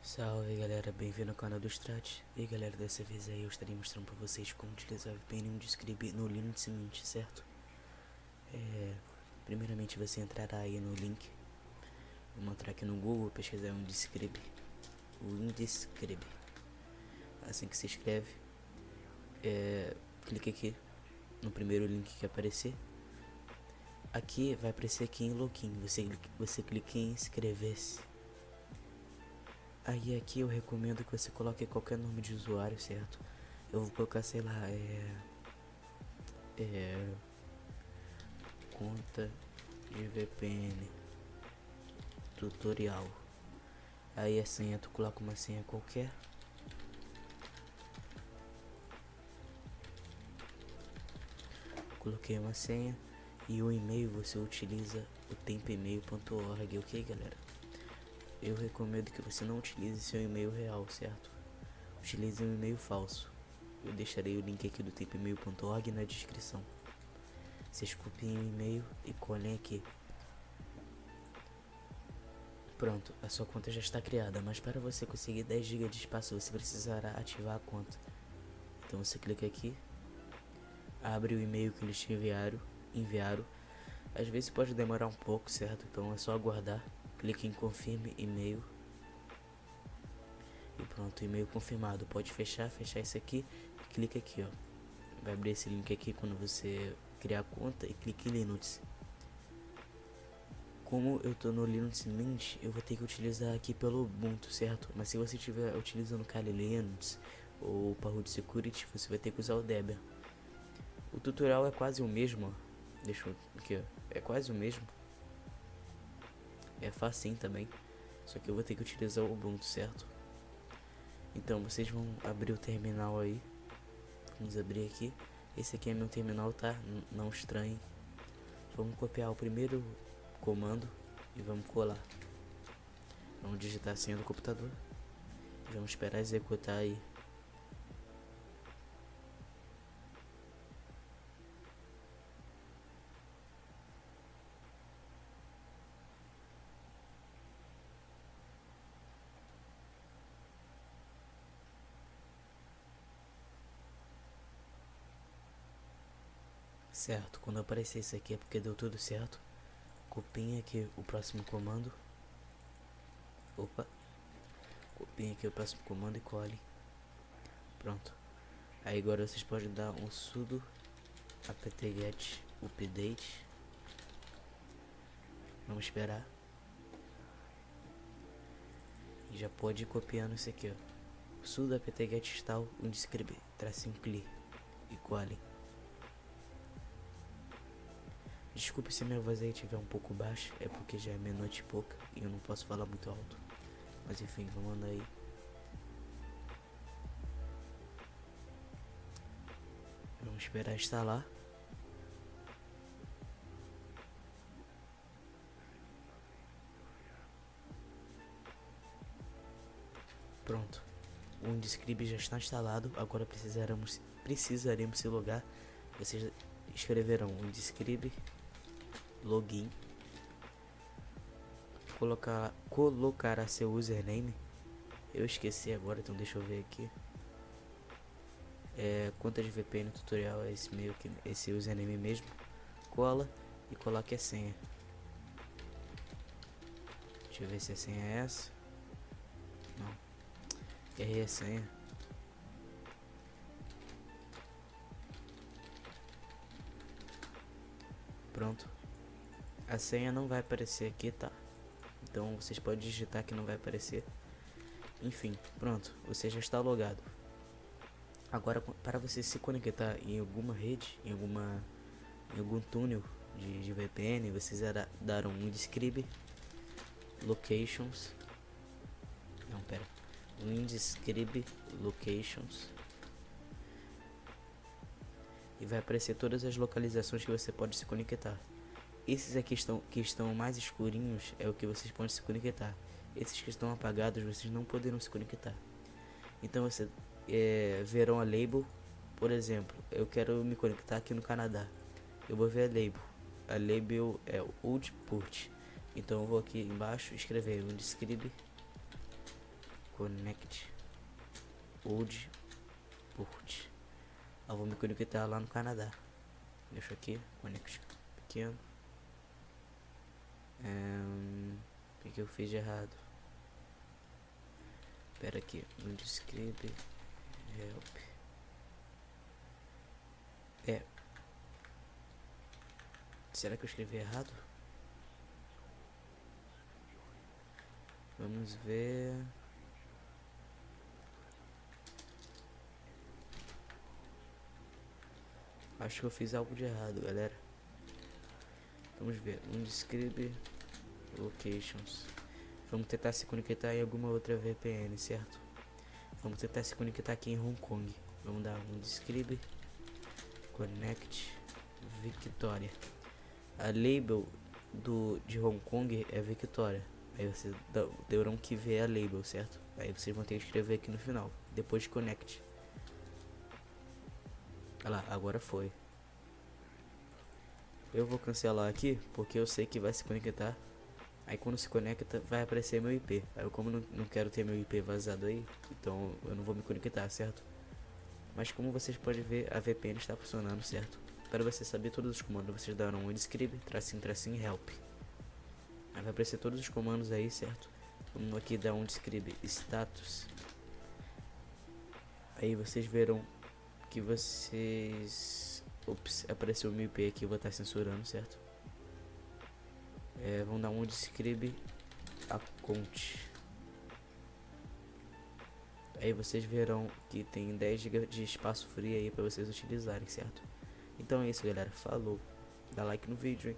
Salve galera, bem-vindo ao canal do Strat. E galera, dessa vez aí eu estarei mostrando pra vocês como utilizar o VPN e um Describe no Linux Mint, certo? Primeiramente você entrará aí no link. Vamos entrar aqui no Google, pesquisar um Describe. O Indescribe. Assim que se escreve, clique aqui no primeiro link que aparecer. Aqui vai aparecer aqui em login, você clica em inscrever-se. Aí aqui eu recomendo que você coloque qualquer nome de usuário, certo? Eu vou colocar, sei lá, conta de VPN tutorial. Aí a senha, tu coloca uma senha qualquer. Coloquei uma senha. E o e-mail você utiliza o tempemail.org, ok galera? Eu recomendo que você não utilize seu e-mail real, certo? Utilize um e-mail falso. Eu deixarei o link aqui do tempemail.org na descrição. Vocês copiem o e-mail e colhem aqui. Pronto, a sua conta já está criada, mas para você conseguir 10 GB de espaço você precisará ativar a conta. Então você clica aqui, abre o e-mail que eles te enviaram. Às vezes pode demorar um pouco, certo? Então é só aguardar. Clique em confirme e-mail. E pronto, e-mail confirmado. Pode fechar isso aqui e clica aqui, ó. Vai abrir esse link aqui quando você criar a conta e clique em Linux. Como eu tô no Linux Mint, eu vou ter que utilizar aqui pelo Ubuntu, certo? Mas se você estiver utilizando Kali Linux ou Parrot Security, você vai ter que usar o Debian. O tutorial é quase o mesmo, ó. Deixa eu aqui, ó. É quase o mesmo. É facinho também. Só que eu vou ter que utilizar o Ubuntu, certo? Então vocês vão abrir o terminal aí. Vamos abrir aqui. Esse aqui é meu terminal, tá? Não estranhe. Vamos copiar o primeiro comando e vamos colar. Vamos digitar a senha do computador. Vamos esperar executar aí. Certo, quando aparecer isso aqui é porque deu tudo certo. Copiem aqui o próximo comando. Opa. Copiem aqui o próximo comando e cole. Pronto. Aí agora vocês podem dar um sudo apt-get update. Vamos esperar. E já pode ir copiando isso aqui, ó. Sudo apt-get install undescribe tracinho clear e cole. Desculpe se minha voz aí estiver um pouco baixa, é porque já é meia-noite e pouca e eu não posso falar muito alto. Mas enfim, vamos andar aí. Vamos esperar instalar. Pronto. O Undescribe já está instalado. Agora precisaremos se logar. Vocês escreverão Undescribe login. Colocará seu username. Eu esqueci agora, então deixa eu ver aqui. Conta de VPN tutorial é esse meio que esse username mesmo. Cola e coloque a senha. Deixa eu ver se a senha é essa. Não. Errei a senha. Pronto. A senha não vai aparecer aqui, tá? Então vocês podem digitar que não vai aparecer. Enfim, pronto. Você já está logado. Agora, para você se conectar em alguma rede, em algum túnel de VPN, vocês darão um describe locations. Não, pera. Um describe locations. E vai aparecer todas as localizações que você pode se conectar. Esses aqui que estão mais escurinhos é o que vocês podem se conectar. Esses que estão apagados vocês não poderão se conectar. Então você verão a label. Por exemplo, eu quero me conectar aqui no Canadá. Eu vou ver a label. A label é Old Port. Então eu vou aqui embaixo escrever um describe Connect Old Port. Eu vou me conectar lá no Canadá. Deixa aqui, Connect pequeno. O que eu fiz de errado? Espera aqui, no describe help. Será que eu escrevi errado? Vamos ver. Acho que eu fiz algo de errado, galera. Vamos ver. No describe locations. Vamos tentar se conectar em alguma outra VPN, certo? Vamos tentar se conectar aqui em Hong Kong. Vamos dar um describe connect Victoria. A label de Hong Kong é Victoria. Aí vocês terão que ver a label, certo? Aí vocês vão ter que escrever aqui no final. Depois de connect. Olha lá, agora foi. Eu vou cancelar aqui porque eu sei que vai se conectar. Aí quando se conecta vai aparecer meu IP. Aí eu, como não quero ter meu IP vazado aí, então eu não vou me conectar, certo? Mas como vocês podem ver, a VPN está funcionando, certo? Para você saber todos os comandos, vocês darão um describe, tracinho, help. Aí vai aparecer todos os comandos aí, certo? Vamos aqui dar um describe status. Aí vocês verão que vocês... Ops, apareceu o meu IP aqui, eu vou estar censurando, certo? Vamos dar um describe account. Aí vocês verão que tem 10 GB de espaço free aí para vocês utilizarem, certo? Então é isso, galera. Falou. Dá like no vídeo, hein?